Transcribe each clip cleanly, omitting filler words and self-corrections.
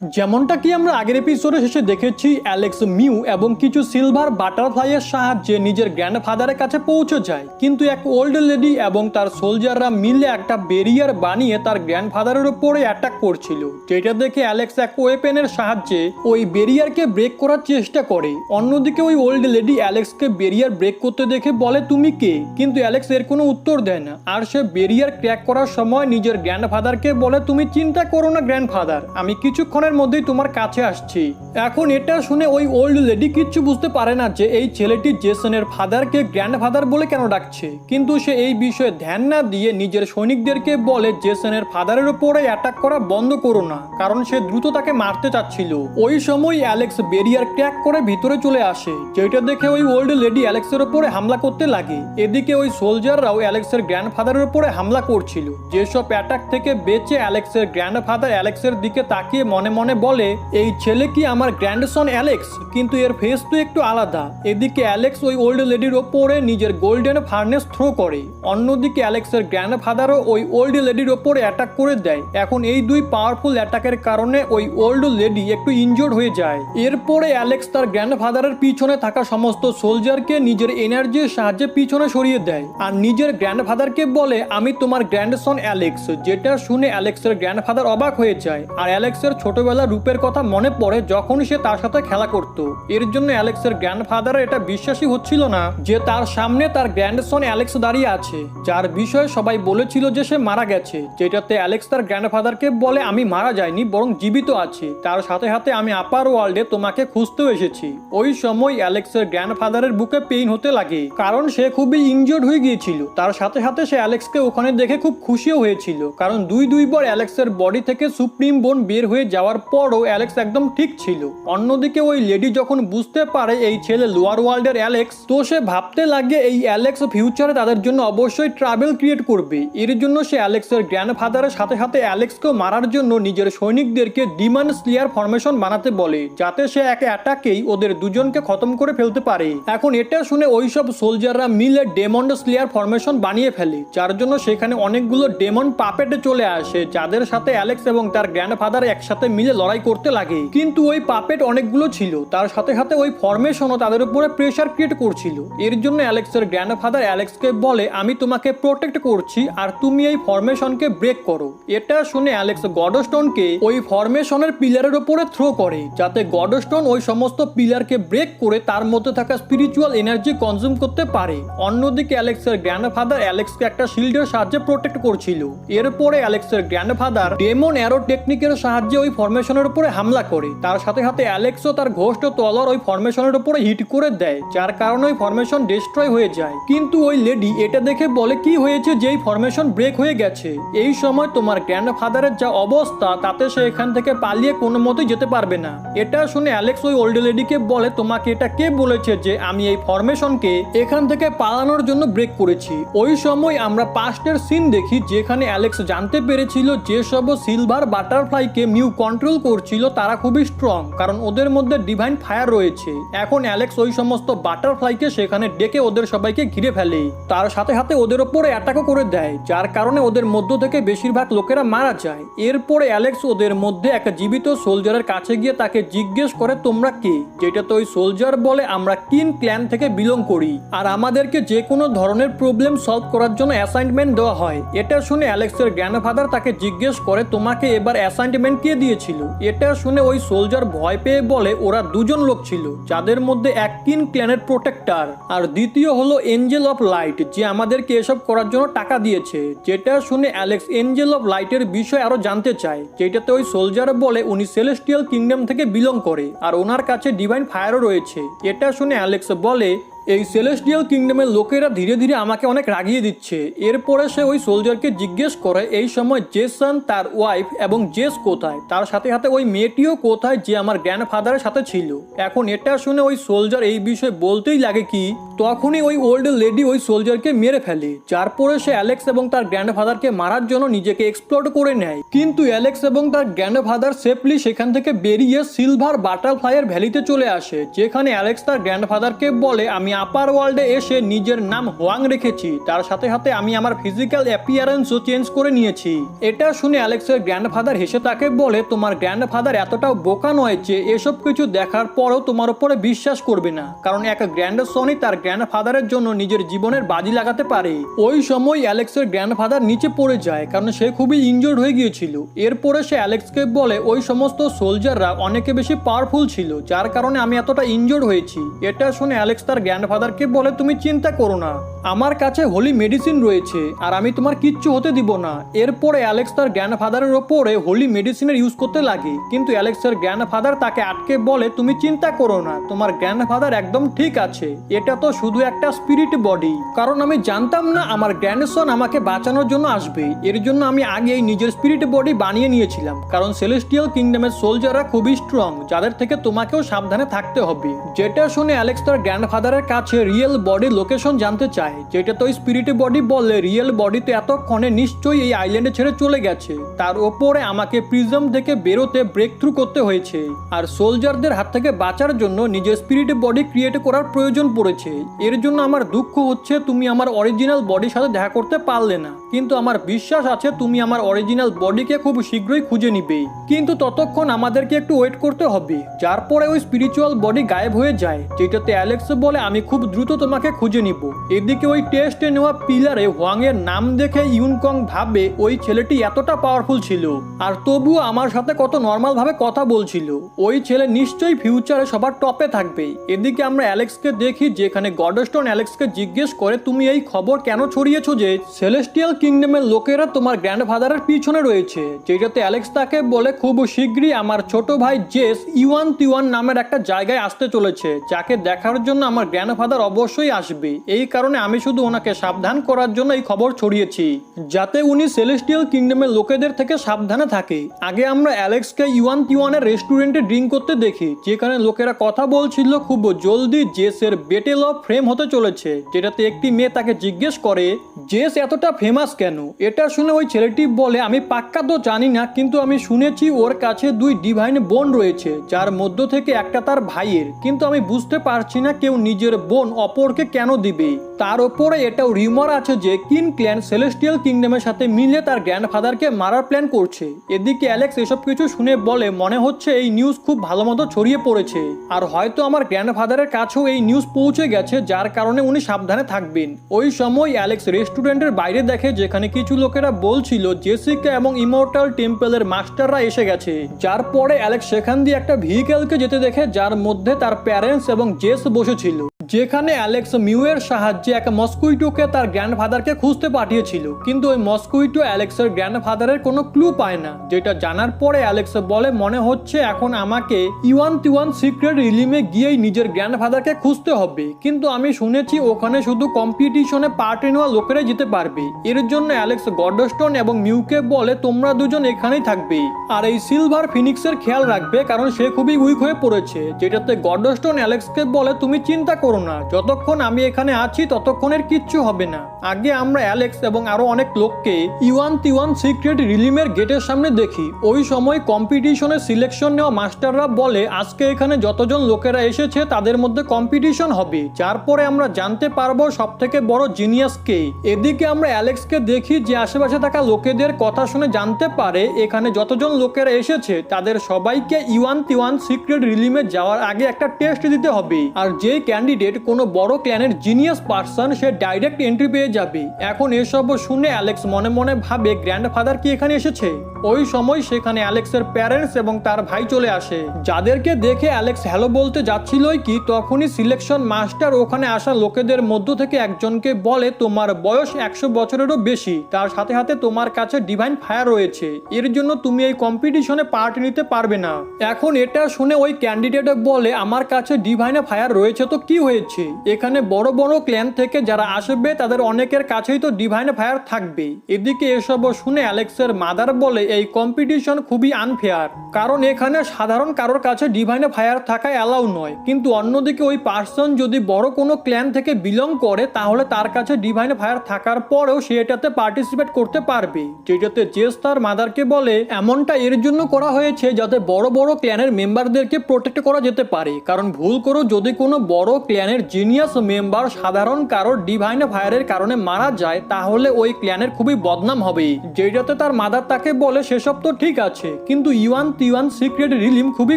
যেমনটা কি আমরা আগের এপিসোডে শেষে দেখেছি, অ্যালেক্স মিউ এবং কিছু সিলভার বাটারফ্লাইয়ের সাহায্যে নিজের গ্র্যান্ডফাদারের কাছে পৌঁছে যায়, কিন্তু এক ওল্ড লেডি এবং তার সোলজাররা মিলে একটা ব্যারিয়ার বানিয়ে তার গ্র্যান্ডফাদারের উপরে অ্যাটাক করছিল, যেটা দেখে অ্যালেক্স এক ওয়েপেনের সাহায্যে ওই ব্যারিয়ারকে ব্রেক করার চেষ্টা করে। অন্যদিকে ওই ওল্ড লেডি অ্যালেক্সকে ব্যারিয়ার ব্রেক করতে দেখে বলে তুমি কে, কিন্তু অ্যালেক্স এর কোনো উত্তর দেয় না। আর সে ব্যারিয়ার ক্র্যাক করার সময় নিজের গ্র্যান্ডফাদারকে বলে তুমি চিন্তা করো না গ্র্যান্ডফাদার, আমি কিছুক্ষণের মধ্যেই তোমার কাছে আসছি। এখন এটা শুনে ওই ওল্ড লেডি কিচ্ছু বুঝতে পারে না যে এই ছেলেটি জেসনের ফাদারকে গ্র্যান্ডফাদার বলে কেন ডাকছে, কিন্তু সে এই বিষয়ে ধ্যান না দিয়ে নিজের সৈনিকদেরকে বলে জেসনের ফাদারের উপরে অ্যাটাক করা বন্ধ করো না, কারণ সে দ্রুত তাকে মারতে চাচ্ছিল। ওই সময় অ্যালেক্স ব্যারিয়ার ক্র্যাক করে ভিতরে চলে আসে, যেটা দেখে ওই ওল্ড লেডি অ্যালেক্সের উপরে হামলা করতে লাগে। এদিকে ওই সোলজাররাও অ্যালেক্সের গ্র্যান্ডফাদারের উপরে হামলা করছিল। যেসব অ্যাটাক থেকে বেঁচে অ্যালেক্সের গ্র্যান্ডফাদার অ্যালেক্সের দিকে তাকিয়ে মনে মনে বলে এই ছেলে কি আমার গ্র্যান্ডসন অ্যালেক্স, কিন্তু এর ফেস তো একটু আলাদা। এদিকে অ্যালেক্স ওই ওল্ড লেডির ওপরে নিজের গোল্ডেন ফার্নেস থ্রো করে, অন্যদিকে অ্যালেক্সের গ্র্যান্ডফাদারও ওই ওল্ড লেডির ওপরে অ্যাটাক করে দেয়। এখন এই দুই পাওয়ারফুল অ্যাটাকের কারণে ওই ওল্ড লেডি একটু ইনজোর্ড হয়ে যায়। এরপরে অ্যালেক্স তার গ্র্যান্ডফাদারের পিছনে থাকা সমস্ত সোলজারকে নিজের এনার্জির সাহায্যে পিছনে সরিয়ে দেয় আর নিজের গ্র্যান্ডফাদারকে বলে আমি তোমার গ্র্যান্ডসন অ্যালেক্স, যেটা শুনে অ্যালেক্সের গ্র্যান্ডফাদার অবাক হয়ে যায়। আর অ্যালেক্সের ছোটবেলার রূপের কথা মনে পড়ে যখন সে তার সাথে খেলা করত। এর জন্য অ্যালেক্সের গ্র্যান্ডফাদার এটা বিশ্বাসই হচ্ছিল না যে তার সামনে তার গ্র্যান্ডসন অ্যালেক্স দাঁড়িয়ে আছে, যার বিষয়ে সবাই বলেছিল যে সে মারা গেছে। যেটাতে অ্যালেক্স তার গ্র্যান্ডফাদারকে বলে আমি মারা যাইনি, বরং জীবিত আছি, তার সাথে সাথে আমি আপার ওয়ার্ল্ডে তোমাকে খুঁজতেও এসেছি। ওই সময় অ্যালেক্সের গ্র্যান্ডফাদারের বুকে পেইন হতে লাগে, কারণ সে খুবই ইনজোর্ড হয়ে গিয়েছিল। তার সাথে সাথে সে অ্যালেক্সকে ওখানে দেখে খুব খুশিও হয়েছিল, কারণ দুইবার অ্যালেক্সের বডি থেকে সুপ্রিম বোন বের হয়ে যাওয়ার পরও অ্যালেক্স একদম ঠিক ছিল। অন্যদিকে ওই লেডি যখন বুঝতে পারে এই ছেলে লোয়ার ওয়ার্ল্ডের অ্যালেক্স, তো সে ভাবতে লাগে এই অ্যালেক্স ফিউচারে তাদের জন্য অবশ্যই ট্রাভেল ক্রিয়েট করবে। এর জন্য সে অ্যালেক্সের গ্র্যান্ডফাদারের সাথে সাথে অ্যালেক্সকেও মারার জন্য নিজের সৈনিকদেরকে ডিমন স্লেয়ার ফরমেশন বানাতে বলে, যাতে সে এক অ্যাটাকেই ওদের দুজনকে খতম করে ফেলতে পারে। এখন এটা শুনে ওইসব সোলজাররা মিলে ডেমন স্লেয়ার ফরমেশন বানিয়ে ফেলে, যার জন্য সেখানে অনেকগুলো ডেমন পাপেটে চলে আসে, যাদের সাথে অ্যালেক্স এবং তার গ্র্যান্ডফাদার একসাথে মিলে লড়াই করতে লাগে। কিন্তু ওই পাপেট অনেকগুলো ছিল, তার সাথে সাথে ওই ফরমেশনও তাদের উপরে প্রেসার ক্রিয়েট করছিল। এর জন্য অ্যালেক্সের গ্র্যান্ডফাদার অ্যালেক্সকে বলে আমি তোমাকে প্রোটেক্ট করছি আর তুমি এই ফরমেশনকে ব্রেক করো। এটা শুনে অ্যালেক্স গডস্টোনকে ওই ফরমেশনের পিলারের উপরে থ্রো করে, যাতে গডস্টোন ওই সমস্ত পিলারকে ব্রেক করে তার মধ্যে থাকা স্পিরিচুয়াল এনার্জি কনজিউম করতে পারে। অন্যদিকে অ্যালেক্সের গ্র্যান্ডফাদার অ্যালেক্সকে একটা শিল্ডের সাহায্যে প্রোটেক্ট করছিল। এরপরে অ্যালেক্সের গ্র্যান্ডফাদার ডেমন অ্যারো টেকনিকের সাহায্যে ওই ফরমেশনের উপরে হামলা করে। তার সাথে সাথে অ্যালেক্সও তার ঘোষ্ট তলোয়ার ওই ফরমেশনের উপরে হিট করে দেয়, যার কারণে ওই ফরমেশন ডিস্ট্রয় হয়ে যায়। কিন্তু ওই লেডি এটা দেখে বলে কি হয়েছে যে এই ফরমেশন ব্রেক হয়ে গেছে। এই সময় তোমার গ্র্যান্ডফাদারের যা অবস্থা তাতে সে এখান থেকে পালিয়ে কোনো মতেই যেতে পারবে না। এটা শুনে অ্যালেক্স ওই ওল্ড লেডিকে বলে তোমাকে এটা কে বলেছে যে আমি এই ফরমেশনকে এখান থেকে পালানোর জন্য ব্রেক করেছি। ওই সময় আমরা পাস্টের সিন দেখি যেখানে অ্যালেক্স জানতে পেরেছিল যে সব সিলভার বাটারফ্লাইকে মিউ কন্ট্রোল করছিল তারা খুবই স্ট্রং, কারণ ওদের মধ্যে ডিভাইন ফায়ার রয়েছে। এখন অ্যালেক্স ওই সমস্ত বাটারফ্লাইকে সেখানে ডেকে ওদের সবাইকে ঘিরে ফেলে, তার সাথে সাথে ওদের ওপরে অ্যাটাকও করে দেয়, যার কারণে ওদের মধ্য থেকে বেশিরভাগ লোকেরা মারা যায়। এরপরে অ্যালেক্স ওদের মধ্যে একটা জীবিত সোলজারের কাছে গিয়ে তাকে জিজ্ঞেস করে তোমরা কে, যেটা তো ওই সোলজার বলে আমরা কিন ক্ল্যান থেকে বিলং করি আর আমাদেরকে যে কোনো ধরনের প্রবলেম সলভ করার জন্য অ্যাসাইনমেন্ট দেওয়া হয়। এটা শুনে অ্যালেক্সের গ্র্যান্ডফাদার তাকে জিজ্ঞেস করে তোমাকে এবার অ্যাসাইনমেন্ট কে দিয়েছিল। এটা শুনে ওই সোলজার ভয় পেয়ে বলে ওরা দুজন লোক ছিল, যাদের মধ্যে এক কিন ক্ল্যানের প্রোটেক্টর আর দ্বিতীয় হলো এঞ্জেল অফ লাইট, যে আমাদেরকে এসব করার জন্য টাকা দিয়েছে। যেটা শুনে অ্যালেক্স এঞ্জেল অফ লাইটের বিষয়ে আরো জানতে চায়, যেটাতে ওই সোলজার বলে উনি সেলেস্টিয়াল কিংডম থেকে বিলং করে আর ওনার কাছে ডিভাইন ফায়ারও রয়েছে। এটা শুনে অ্যালেক্স বলে এই সেলেস্টিয়াল কিংডমের লোকেরা ধীরে ধীরে আমাকে অনেক রাগিয়ে দিচ্ছে। এরপরে সে ওই সোলজারকে জিজ্ঞেস করে এই সময় জেসন, তার ওয়াইফ এবং জেস কোথায়, তার সাথে সাথে ওই মেয়েটিও কোথায় যে আমার গ্র্যান্ডফাদারের সাথে ছিল। এখন এটা শুনে ওই সোলজার এই বিষয়ে বলতেই লাগে কি তখনই ওই ওল্ড লেডি ওই সোলজারকে মেরে ফেলে, যার পরে সে অ্যালেক্স এবং তার গ্র্যান্ডফাদারকে মারার জন্য নিজেকে এক্সপ্লোর করে নেয়। কিন্তু অ্যালেক্স এবং তার গ্র্যান্ডফাদার সেফলি সেখান থেকে বেরিয়ে সিলভার বাটারফ্লাইয়ের ভ্যালিতে চলে আসে, যেখানে অ্যালেক্স তার গ্র্যান্ডফাদারকে বলে আমি আপার ওয়ার্ল্ডে এসে নিজের নাম হোয়াং রেখেছি, তার সাথে সাথে আমি আমার ফিজিক্যাল অ্যাপিয়ারেন্সও চেঞ্জ করে নিয়েছি। এটা শুনে অ্যালেক্সের গ্র্যান্ডফাদার হেসে তাকে বলে, তোমার গ্র্যান্ডফাদার এতটাও বোকা নয় যে এসব কিছু দেখার পরেও তোমার উপরে বিশ্বাস করবে না, কারণ এক গ্র্যান্ডসনই তার গ্র্যান্ডফাদারের জন্য নিজের জীবনের বাজি লাগাতে পারে। ওই সময় অ্যালেক্সের গ্র্যান্ডফাদার নিচে পড়ে যায়, কারণ সে খুবই ইনজোর্ড হয়ে গিয়েছিল। এরপরে সে অ্যালেক্সকে বলে, ওই সমস্ত সোলজাররা অনেকে বেশি পাওয়ারফুল ছিল, যার কারণে আমি এতটা ইনজোর্ড হয়েছি। এটা শুনে অ্যালেক্স তার গ্র্যান্ডফাদারকে বলে, তুমি চিন্তা করো না, আমার কাছে হোলি মেডিসিন রয়েছে আর আমি তোমার কিচ্ছু হতে দিব না। এরপরে অ্যালেক্স তার গ্র্যান্ডফাদারের ওপরে হোলি মেডিসিনের ইউজ করতে লাগে, কিন্তু অ্যালেক্সের গ্র্যান্ডফাদার তাকে আটকে বলে, তুমি চিন্তা করো না, তোমার গ্র্যান্ডফাদার একদম ঠিক আছে, এটা তো শুধু একটা স্পিরিট বডি। কারণ আমি জানতাম না আমার গ্র্যান্ডসন আমাকে বাঁচানোর জন্য আসবে, এর জন্য আমি আগেই নিজের স্পিরিট বডি বানিয়ে নিয়েছিলাম, কারণ সেলেস্টিয়াল কিংডমের সোলজাররা খুবই স্ট্রং, যাদের থেকে তোমাকেও সাবধানে থাকতে হবে। যেটা শুনে অ্যালেক্স তার গ্র্যান্ডফাদারের কাছে রিয়েল বডির লোকেশন জানতে চায়, যেটা তো স্পিরিট বডি বলে রিয়েল বডিতে এতক্ষণে নিশ্চয়ই এই আইল্যান্ডে ছেড়ে চলে গেছে, তার ওপরে আমাকে প্রিজম থেকে বেরোতে ব্রেক থ্রু করতে হয়েছে, আর সোলজারদের হাত থেকে বাঁচার জন্য নিজের স্পিরিট বডি ক্রিয়েট করার প্রয়োজন পড়েছে। এর জন্য আমার দুঃখ হচ্ছে তুমি আমার অরিজিনাল বডির সাথে দেখা করতে পারলে না, কিন্তু আমার বিশ্বাস আছে তুমি আমার অরিজিনাল বডিকে খুব শীঘ্রই খুঁজে নিবে, কিন্তু ততক্ষণ আমাদেরকে একটু ওয়েট করতে হবে। যার পরে ওই স্পিরিচুয়াল বডি গায়েব হয়ে যায়, যেটাতে অ্যালেক্স বলে, আমি খুব দ্রুত তোমাকে খুঁজে নিব। এদিকে ওই টেস্টে নেওয়া পিলারে হোয়াং এর নাম দেখে ইউনকং ভাবে ওই ছেলেটি এতটা পাওয়ারফুল ছিল, আর তবুও আমার সাথে কত নর্মাল ভাবে কথা বলছিল, ওই ছেলে নিশ্চয়ই ফিউচারে সবার টপে থাকবে। এদিকে আমরা অ্যালেক্সকে দেখি, যেখানে গডস্টোন অ্যালেক্সকে জিজ্ঞেস করে, তুমি এই খবর কেন ছড়িয়েছো যে সেলেস্টিয়াল কিংডমের লোকেরা তোমার গ্র্যান্ডফাদারের পিছনে রয়েছে? যেটাতে অ্যালেক্স তাকে বলে, খুব শীঘ্রই আমার ছোট ভাই জেস ইওয়ান তিওয়ান নামের একটা জায়গায় আসতে চলেছে, যাকে দেখার জন্য আমার গ্র্যান্ডফাদার অবশ্যই আসবে। এই কারণে আমি শুধু ওনাকে সাবধান করার জন্য এই খবর ছড়িয়েছি, যাতে উনি সেলেস্টিয়াল কিংডমের লোকেদের থেকে সাবধানে থাকে। আগে আমরা অ্যালেক্সকে ইওয়ান তিওয়ানের রেস্টুরেন্টে ড্রিঙ্ক করতে দেখি, যেখানে লোকেরা কথা বলছিল খুব জলদি জেসের বেটেল অফ ফ্রেম হতে চলেছে, যেটাতে একটি মেয়ে তাকে জিজ্ঞেস করে, জেস এতটা ফেমাস কেন? এটা শুনে ওই ছেলেটি বলে, আমি পাক্কা তো জানি না, কিন্তু আমি শুনেছি ওর কাছে দুই ডিভাইন বোন রয়েছে, যার মধ্য থেকে একটা তার ভাইয়ের, কিন্তু আমি বুঝতে পারছি না কেউ নিজের বোন অপরকে কেন দিবে। তার উপরে এটাও রিউমার আছে যে কিন ক্ল্যান সেলেস্টিয়াল কিংডমের সাথে মিলে তার গ্র্যান্ডফাদারকে মারার প্ল্যান করছে। এদিকে অ্যালেক্স এসব কিছু শুনে বলে, মনে হচ্ছে এই নিউজ খুব ভালো মতো ছড়িয়ে পড়েছে, আর হয়তো আমার গ্র্যান্ডফাদারের কাছেও এই নিউজ পৌঁছে গেছে, যার কারণে উনি সাবধানে থাকবেন। ওই সময় অ্যালেক্স রেস্টুরেন্টের বাইরে দেখে, যেখানে কিছু লোকেরা বলছিল জেসিকা এবং ইমর্টাল টেম্পলের মাস্টাররা এসে গেছে। যার পরে অ্যালেক্স সেখান দিয়ে একটা ভেহিকেলকে যেতে দেখে, যার মধ্যে তার প্যারেন্টস এবং জেস বসেছিল, যেখানে অ্যালেক্স মিউয়ের সাহায্যে এক মস্কুইটোকে তার গ্র্যান্ডফাদারকে খুঁজতে পাঠিয়েছিল, কিন্তু ওই মস্কুইটো অ্যালেক্সের গ্র্যান্ডফাদারের কোনো ক্লু পায় না। যেটা জানার পরে অ্যালেক্স বলে, মনে হচ্ছে এখন আমাকে ইওয়ান তিওয়ান সিক্রেট রিলিমে গিয়েই নিজের গ্র্যান্ডফাদারকে খুঁজতে হবে, কিন্তু আমি শুনেছি ওখানে শুধু কম্পিটিশনে পার্ট নেওয়া লোকেরাই যেতে পারবে। এর জন্য অ্যালেক্স গডস্টোন এবং মিউকে বলে, তোমরা দুজন এখানেই থাকবে, আর এই সিলভার ফিনিক্সের খেয়াল রাখবে, কারণ সে খুবই উইক হয়ে পড়েছে। যেটাতে গডস্টোন অ্যালেক্সকে বলে, তুমি চিন্তা করো না, যতক্ষণ আমি এখানে আছি ততক্ষণের কিচ্ছু হবে না। আগে আমরা অ্যালেক্স এবং আরো অনেক লোককে ইওয়ান তিওয়ান সিক্রেট রিলিমের গেটের সামনে দেখি। ওই সময় কম্পিটিশনে সিলেকশন নেওয়া মাস্টাররা বলে, আজকে এখানে যতজন লোকেরা এসেছে তাদের মধ্যে কম্পিটিশন হবে, যার পরে আমরা জানতে পারবো সব থেকে বড় জিনিয়াস কে। এদিকে আমরা অ্যালেক্সকে দেখি, যে আশেপাশে থাকা লোকেদের কথা শুনে জানতে পারে এখানে যতজন লোকেরা এসেছে তাদের সবাইকে ইওয়ান তিওয়ান সিক্রেট রিলিমে যাওয়ার আগে একটা টেস্ট দিতে হবে, আর যে ক্যান্ডিডেট কোনো বড় ক্ল্যানের জিনিয়াস পার্সন সে ডাইরেক্ট এন্ট্রি পেয়ে যাবে। এখন এসব শুনে অ্যালেক্স মনে মনে ভাবে, গ্র্যান্ডফাদার কি এখানে এসেছে? ওই সময় সেখানে অ্যালেক্সের প্যারেন্টস এবং তার ভাই চলে আসে, যাদেরকে দেখে অ্যালেক্স হ্যালো বলতে যাচ্ছিলই কি তখনই সিলেকশন মাস্টার ওখানে আসা লোকেদের মধ্য থেকে একজনকে বলে, তোমার বয়স 100 বছরেরও বেশি, তার সাথে সাথে তোমার কাছে ডিভাইন ফায়ার রয়েছে, এর জন্য তুমি এই কম্পিটিশনে পার্ট নিতে পারবে না। এখন এটা শুনে ওই ক্যান্ডিডেট বলে, আমার কাছে ডিভাইনে ফায়ার রয়েছে তো কি হয়েছে? এখানে বড় বড় ক্ল্যান থেকে যারা আসবে তাদের অনেকের কাছেই তো ডিভাইন ফায়ার থাকবে। এদিকে এসব শুনে অ্যালেক্সের মাদার বলে, এই কম্পিটিশন খুবই আনফেয়ার, কারণ এখানে সাধারণ কারোর কাছে ডিভাইন ফায়ার থাকা অ্যালাউ নয়, কিন্তু অন্যদিকে ওই পার্সন যদি বড় কোনো ক্ল্যান থেকে বিলং করে তাহলে তার কাছে ডিভাইন ফায়ার থাকার পরেও সে এটাতে পার্টিসিপেট করতে পারবে। যেটাতে জেস তার মাদারকে বলে, এমনটা এর জন্য করা হয়েছে যাতে বড় বড় ক্ল্যানের মেম্বারদেরকে প্রোটেক্ট করা যেতে পারে, কারণ ভুল করো যদি কোনো বড় ক্ল্যান ক্ল্যানের জিনিয়াস মেম্বার সাধারণ কারোর ডিভাইন ফায়ারের কারণে মারা যায় তাহলে ওই ক্ল্যানের খুবই বদনাম হবে। যেটাতে তার মাদার তাকে বলে সেসব তো ঠিক আছে, কিন্তু ইউয়ান তিওয়ান সিক্রেট রিলিম খুবই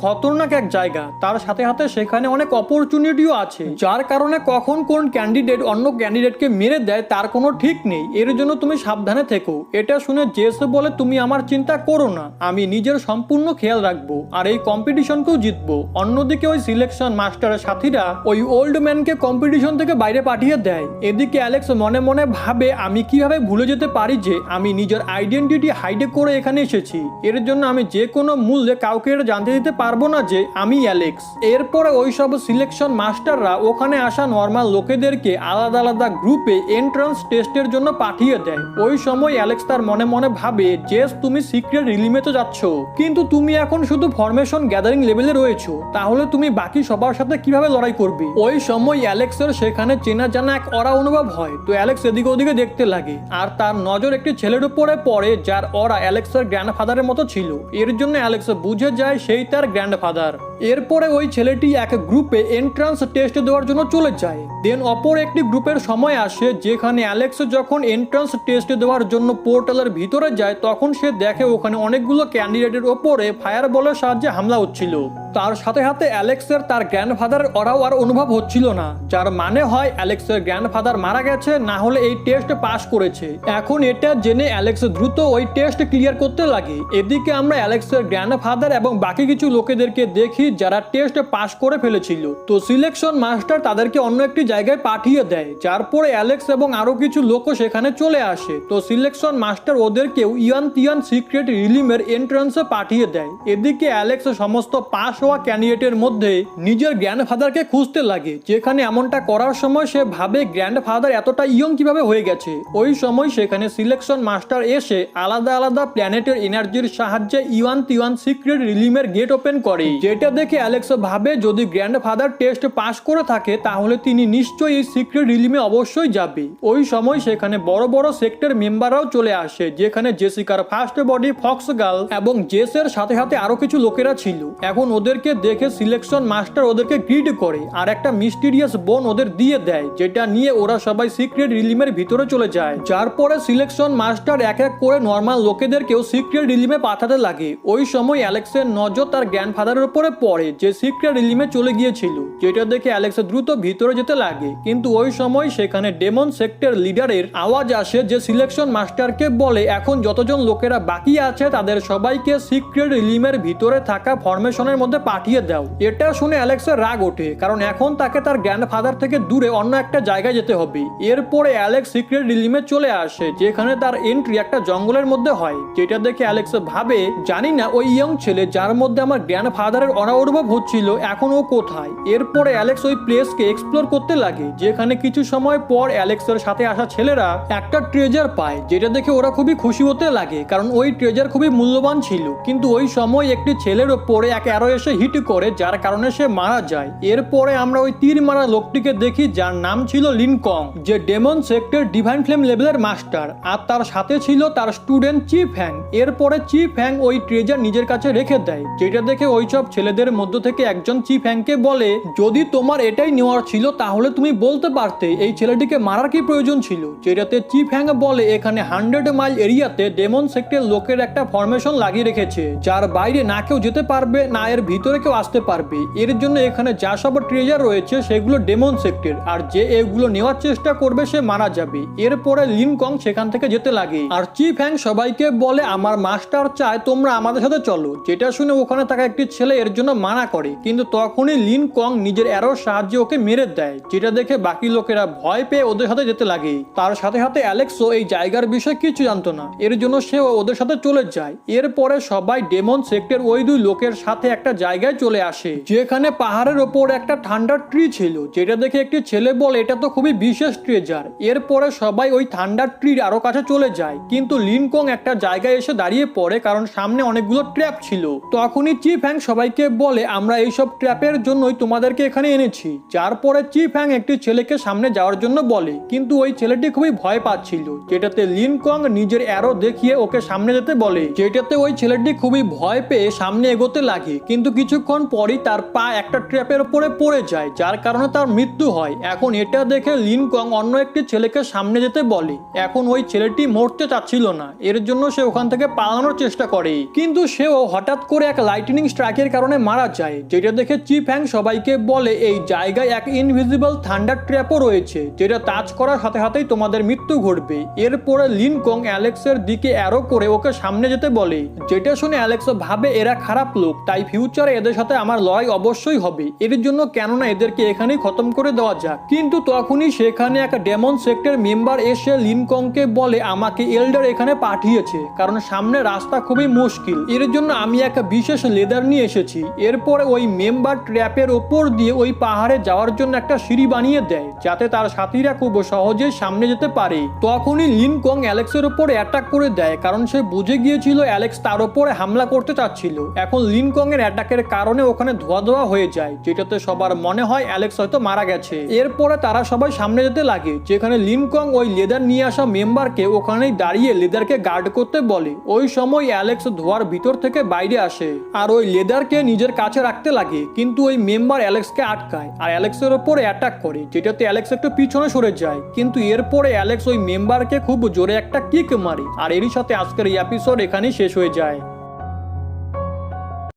খতরনাক এক জায়গা, তার সাথে সাথে সেখানে অনেক অপরচুনিটিও আছে, যার কারণে কখন কোন ক্যান্ডিডেট অন্য ক্যান্ডিডেটকে মেরে দেয় তার কোনো ঠিক নেই। এর জন্য তুমি সাবধানে থেকো। এটা শুনে জেস বলে তুমি আমার চিন্তা করো না, আমি নিজের সম্পূর্ণ খেয়াল রাখবো আর এই কম্পিটিশনকেও জিতবো। অন্যদিকে ওই সিলেকশন মাস্টারের সাথীরা ওই ওল্ড ম্যানকে কম্পিটিশন থেকে বাইরে পাঠিয়ে দেয়। এদিকে অ্যালেক্স মনে মনে ভাবে আমি কিভাবে ভুলে যেতে পারি যে আমি নিজের আইডেন্টিটি হাইডে করে এখানে এসেছি। এর জন্য আমি যে কোনো মূল্যে কাউকে এটা জানতে দিতে পারবো না যে আমি অ্যালেক্স। এরপরে ওই সব সিলেকশন মাস্টাররা ওখানে আসা নর্মাল লোকেদেরকে আলাদা আলাদা গ্রুপে এন্ট্রান্স টেস্টের জন্য পাঠিয়ে দেয়। ওই সময় অ্যালেক্স তার মনে মনে ভাবে যে তুমি সিক্রেট রিলিমে তো যাচ্ছ, কিন্তু তুমি এখন শুধু ফরমেশন গ্যাদারিং লেভেলে রয়েছো, তাহলে তুমি বাকি সবার সাথে কিভাবে লড়াই করবে? ওই সময় অ্যালেক্সের সেখানে চেনা জানা এক অরা অনুভব হয়। তো অ্যালেক্স এদিকে ওদিকে দেখতে লাগে আর তার নজর একটি ছেলের উপরে পড়ে যার অরা অ্যালেক্সের গ্র্যান্ডফাদারের মতো ছিল। এর জন্য অ্যালেক্স বুঝে যায় সেই তার গ্র্যান্ডফাদার। এরপরে ওই ছেলেটি এক গ্রুপে এন্ট্রান্স টেস্ট দেওয়ার জন্য চলে যায়। দেন অপর একটি গ্রুপের সময় আসে যেখানে অ্যালেক্স যখন এন্ট্রান্স টেস্ট দেওয়ার জন্য পোর্টালের ভিতরে যায় তখন সে দেখে ওখানে অনেকগুলো ক্যান্ডিডেটের ওপরে ফায়ার বলের সাহায্যে হামলা হচ্ছিল। তার সাথে সাথে অ্যালেক্সের তার গ্র্যান্ডফাদারের অরাও আর অনুভব হচ্ছিল না, যার মানে হয় অ্যালেক্সের গ্র্যান্ডফাদার মারা গেছে, না হলে এই টেস্ট পাস করেছে। এখন এটা জেনে অ্যালেক্স দ্রুত ওই টেস্ট ক্লিয়ার করতে লাগে। এদিকে আমরা অ্যালেক্সের গ্র্যান্ডফাদার এবং বাকি কিছু লোকেদেরকে দেখি যারা টেস্ট পাস করে ফেলেছিল। তো সিলেকশন মাস্টার তাদেরকে অন্য একটি জায়গায় পাঠিয়ে দেয়, যার পরে অ্যালেক্স এবং আরো কিছু লোকও সেখানে চলে আসে। তো সিলেকশন মাস্টার ওদেরকেও ইয়ান তিয়ান সিক্রেট রিলিমের এন্ট্রান্সে পাঠিয়ে দেয়। এদিকে অ্যালেক্স সমস্ত পাস ক্যান্ডিডেটের মধ্যে নিজের গ্র্যান্ডফাদারকে খুঁজতে লাগে, যেখানে এমনটা করার সময় সে ভাবে গ্র্যান্ডফাদার এতটা ইয়ং কিভাবে হয়ে গেছে। ওই সময় সেখানে সিলেকশন মাস্টার এসে আলাদা আলাদা প্ল্যানেটের এনার্জির সাহায্যে ইউয়ান তিওয়ান সিক্রেট রিলিমের গেট ওপেন করে, যেটা দেখে অ্যালেক্স ভাবে যদি গ্র্যান্ডফাদার টেস্ট পাস করে থাকে তাহলে তিনি নিশ্চয়ই এই সিক্রেট রিলিমে অবশ্যই যাবে। ওই সময় সেখানে বড় বড় সেক্টর মেম্বাররাও চলে আসে, যেখানে জেসিকার ফার্স্ট বডি, ফক্স গার্ল এবং জেসের সাথে সাথে আরো কিছু লোকেরা ছিল। এখন ওদেরকে দেখে সিলেকশন মাস্টার ওদেরকে গ্রিড করে আর একটা মিস্টিরিয়াস বোন ওদের দিয়ে দেয়, যেটা নিয়ে ওরা সবাই সিক্রেট রিলিমের ভিতরে চলে যায়। যার পরে সিলেকশন মাস্টার এক এক করে নর্মাল লোকেদেরকেও সিক্রেট রিলিমে পাঠাতে লাগে। ওই সময় অ্যালেক্সের নজর তার গ্র্যান্ডফাদারের উপরে পড়ে যে সিক্রেট রিলিমে চলে গিয়েছিল, যেটা দেখে অ্যালেক্স দ্রুত ভিতরে যেতে লাগে। কিন্তু ওই সময় সেখানে ডেমন সেক্টর লিডারের আওয়াজ আসে যে সিলেকশন মাস্টারকে বলে এখন যতজন লোকেরা বাকি আছে তাদের সবাইকে সিক্রেট রিলিমের ভিতরে থাকা ফরমেশনের মধ্যে পাঠিয়ে দাও। এটা শুনে অ্যালেক্সের রাগ ওঠে, কারণ এখন তাকে তার গ্র্যান্ডফাদার থেকে দূরে অন্য একটা জায়গায় যেতে হবে। এরপরে অ্যালেক্স সিক্রেট রিলিমে চলে আসে, যেখানে তার এন্ট্রি একটা জঙ্গলের মধ্যে হয়, যেটা দেখে অ্যালেক্স ভাবে জানি না ওই ইয়ং ছেলে যার মধ্যে আমার গ্র্যান্ডফাদারের অনুভব হচ্ছিল এখন ও কোথায়। এরপরে অ্যালেক্স ওই প্লেসকে এক্সপ্লোর করতে লাগে, যেখানে কিছু সময় পর অ্যালেক্সের সাথে আসা ছেলেরা একটা ট্রেজার পায়, যেটা দেখে ওরা খুবই খুশি হতে লাগে, কারণ ওই ট্রেজার খুবই মূল্যবান ছিল। কিন্তু ওই সময় একটি ছেলের ওপরে এক অ্যারো এসে হিট করে, যার কারণে সে মারা যায়। এরপরে আমরা ওই তীর মারা লোকটিকে দেখি যার নাম ছিল লিনকং, যে ডেমন সেক্টর ডিভাইন ফ্লেম লেভেলের মাস্টার, আর তার সাথে ছিল তার স্টুডেন্ট চিফ হ্যাং। এরপরে চিফ হ্যাং ওই ট্রেজার নিজের কাছে রেখে দেয়, যেটা দেখে ওই সব ছেলেদের মধ্য থেকে একজন চিফ হ্যাংকে বলে যদি তোমার এটাই নেওয়ার ছিল তাহলে তুমি বলতে পারতে এই ছেলেটিকে মারার কি প্রয়োজন ছিল। যেটাতে চিফ হ্যাং বলে এখানে 100 মাইল এরিয়াতে ডেমন সেক্টর লোকের একটা ফরমেশন লাগিয়ে রেখেছে, যার বাইরে না কেউ যেতে পারবে না এর ভিতরে কেউ আসতে পারবে। এর জন্য এখানে যা সব ট্রেজার রয়েছে সেগুলো ডেমন সেক্টর, আর যে এগুলো নেওয়ার চেষ্টা করবে সে মারা যাবে। এরপরে লিনকং সেখান থেকে যেতে লাগে, আর চিফ হ্যাং সবাইকে বলে আমার মাস্টার চায় তোমরা আমাদের সাথে চলো। যেটা শুনে ওখানে থাকা একটি ছেলে এর জন্য মানা করে, কিন্তু তখনই লিনকং নিজের অ্যারোর সাহায্যে ওকে মেরে দেয়, যেটা দেখে বাকি লোকেরা ভয় পেয়ে ওদের সাথে যেতে লাগে। তার সাথে সাথে অ্যালেক্সও এই জায়গার বিষয়ে কিছু জানতো না, এর জন্য সে ওদের সাথে চলে যায়। এরপরে সবাই ডেমন সেক্টর ওই দুই লোকের সাথে একটা জায়গায় চলে আসে, যেখানে পাহাড়ের ওপর একটা থান্ডার ট্রি ছিল, যেটা দেখে একটি ছেলে বলে এটা তো খুবই বিশেষ ট্রেজার। এরপরে সবাই ওই থান্ডার ট্রির আরো কাছে চলে যায়, কিন্তু লিনকং একটা জায়গায় এসে দাঁড়িয়ে পড়ে, কারণ সামনে অনেকগুলো ট্র্যাপ ছিল। তখনই চিফ হ্যাং সবাইকে বলে আমরা এইসব ট্র্যাপের জন্যই তোমাদেরকে এখানে এনেছি। যার পরে চিফ হ্যাং একটি ছেলেকে সামনে যাওয়ার জন্য বলে, কিন্তু ওই ছেলেটি খুবই ভয় পাচ্ছিল, যেটাতে লিনকং নিজের অ্যারো দেখিয়ে ওকে সামনে যেতে বলে, যেটাতে ওই ছেলেটি খুবই ভয় পেয়ে সামনে এগোতে লাগে। কিন্তু কিছুক্ষণ পরই তার পা একটা ট্র্যাপের উপরে পড়ে যায়, যার কারণে তার মৃত্যু হয়। এখন এটা দেখে লিনকং অন্য একটি ছেলেকে সামনে যেতে বলে। এখন ওই ছেলেটি মরতে চাচ্ছিল না, এর জন্য সে ওখান থেকে পালানোর চেষ্টা করে, কিন্তু সেও হঠাৎ করে এক লাইটনিং স্ট্রাইকের কারণে মারা যায়। যেটা দেখে চিফ হ্যাং সবাইকে বলে এই জায়গায় এক ইনভিজিবল থান্ডার ট্র্যাপও রয়েছে, যেটা টাচ করার সাথে সাথেই তোমাদের মৃত্যু ঘটবে। এরপরে লিনকং অ্যালেক্সের দিকে অ্যারো করে ওকে সামনে যেতে বলে, যেটা শুনে অ্যালেক্স ভাবে এরা খারাপ লোক, তাই ফিউচারে এদের সাথে আমার লড়াই অবশ্যই হবে, এর জন্য কেননা এদেরকে এখানেই খতম করে দেওয়া যাক। কিন্তু তখনই সেখানে এক ডেমন সেক্টর মেম্বার এসে লিনকংকে বলে আমাকে এল্ডার এখানে পাঠিয়েছে, কারণ সামনে রাস্তা খুবই মুশকিল, এর জন্য আমি এক বিশেষ লেদার নিয়ে এসেছি। এরপরে ওই মেম্বার ট্র্যাপের ওপর দিয়ে ওই পাহাড়ে যাওয়ার জন্য একটা সিঁড়ি বানিয়ে দেয়, যাতে তার সাথীরা খুব সহজে সামনে যেতে পারে। তখনই লিনকং অ্যালেক্সের উপর অ্যাটাক করে দেয়, কারণ সে বুঝে গিয়েছিল অ্যালেক্স তার উপরে হামলা করতে চাচ্ছিল। এখন লিনকং এর অ্যাটাকের কারণে ওখানে ধোয়া ধোয়া হয়ে যায়, যেটাতে সবার মনে হয় অ্যালেক্স হয়তো মারা গেছে। এরপরে তারা সবাই সামনে যেতে লাগে, যেখানে লিনকং ওই লেদার নিয়ে আসা মেম্বারকে ওখানেই দাঁড়িয়ে লেদারকে গার্ড করতে বলে। ওই সময় অ্যালেক্স ধোয়ার ভিতর থেকে বাইরে আসে আর ওই লেদারকে নিজের কাছে রাখতে লাগে, কিন্তু ওই মেম্বার অ্যালেক্সকে আটকায় আর অ্যালেক্সের ওপরে অ্যাটাক করে, যেটাতে অ্যালেক্স একটু পিছনে সরে যায়। কিন্তু এরপরে অ্যালেক্স ওই মেম্বারকে খুব জোরে একটা কিক মারে, আর এরই সাথে আজকের এই এপিসোড এখানেই শেষ হয়ে যায়।